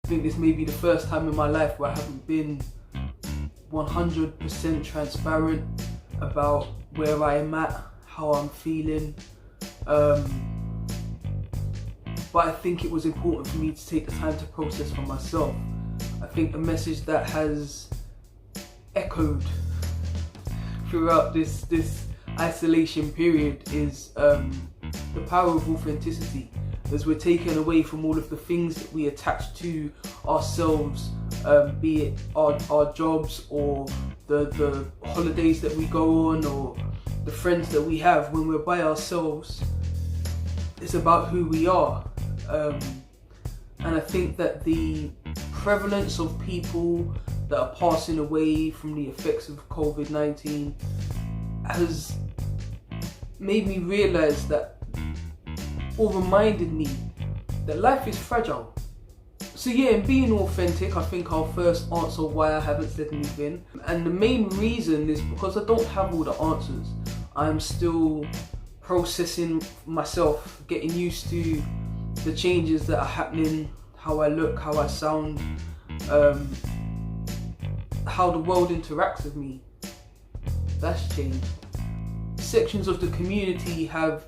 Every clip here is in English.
I think this may be the first time in my life where I haven't been 100% transparent about where I am at, how I'm feeling. But I think it was important for me to take the time to process for myself. I think the message that has echoed throughout this isolation period is the power of authenticity, as we're taken away from all of the things that we attach to ourselves, be it our jobs or the holidays that we go on or the friends that we have. When we're by ourselves, it's about who we are. And I think that the prevalence of people that are passing away from the effects of COVID-19 has made me realise that, or reminded me that life is fragile. So yeah, in being authentic, I think I'll first answer why I haven't said anything. And the main reason is because I don't have all the answers. I'm still processing myself, getting used to the changes that are happening, how I look, how I sound, how the world interacts with me. That's changed. Sections of the community have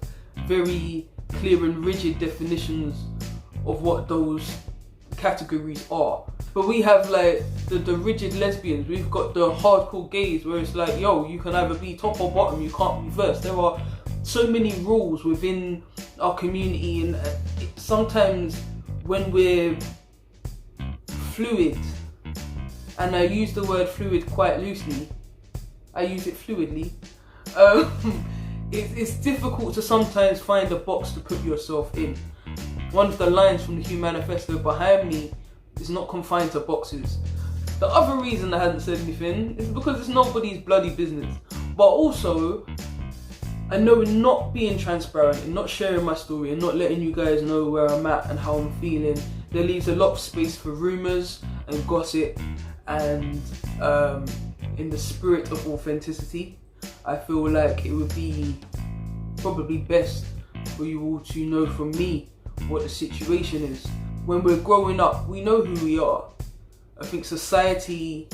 very clear and rigid definitions of what those categories are. But we have like the rigid lesbians, we've got the hardcore gays where it's like, yo, you can either be top or bottom, you can't reverse. There are so many rules within our community, and sometimes when we're fluid, and I use the word fluid quite loosely, I use it fluidly, it's difficult to sometimes find a box to put yourself in. One of the lines from the Hugh Manifesto behind me is not confined to boxes. The other reason I hadn't said anything is because it's nobody's bloody business. But also, I know in not being transparent, in not sharing my story, and not letting you guys know where I'm at and how I'm feeling, there leaves a lot of space for rumours and gossip. And in the spirit of authenticity, I feel like it would be probably best for you all to know from me what the situation is. When we're growing up, we know who we are. I think society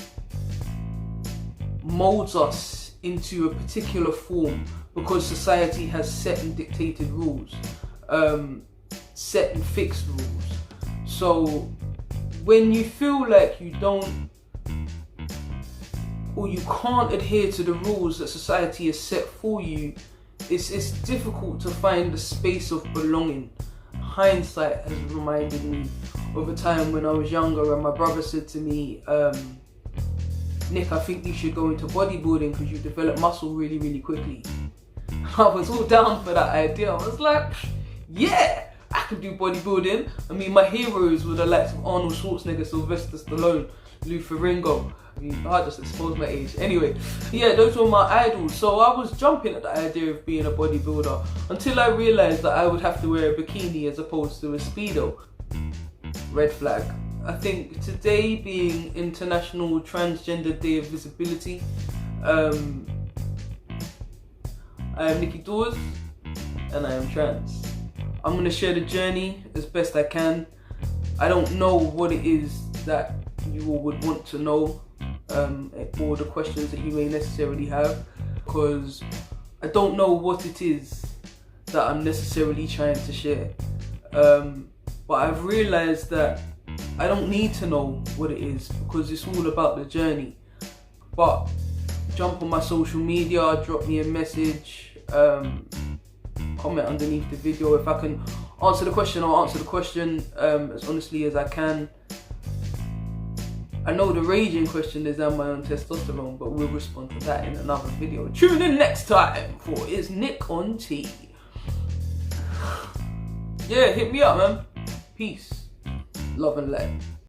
molds us into a particular form because society has set and dictated rules, set and fixed rules. So when you feel like you don't, or you can't adhere to the rules that society has set for you, it's difficult to find the space of belonging. Hindsight has reminded me of a time when I was younger and my brother said to me, Nick, I think you should go into bodybuilding because you develop muscle really, really quickly. I was all down for that idea. I was like, yeah, I can do bodybuilding. I mean, my heroes were the likes of Arnold Schwarzenegger, Sylvester Stallone, Lou Ferrigno. I mean, I just exposed my age. Anyway, yeah, those were my idols. So I was jumping at the idea of being a bodybuilder until I realised that I would have to wear a bikini as opposed to a Speedo. Red flag. I think today being International Transgender Day of Visibility, I am Nicky Dawes and I am trans. I'm going to share the journey as best I can. I don't know what it is that you all would want to know, or the questions that you may necessarily have, because I don't know what it is that I'm necessarily trying to share. But I've realised that I don't need to know what it is because it's all about the journey. But jump on my social media, drop me a message, comment underneath the video. If I can answer the question, I'll answer the question as honestly as I can. I know the raging question is am I on testosterone, but we'll respond to that in another video. Tune in next time for Is Nick on Tea? Yeah, hit me up, man. Peace, love and light.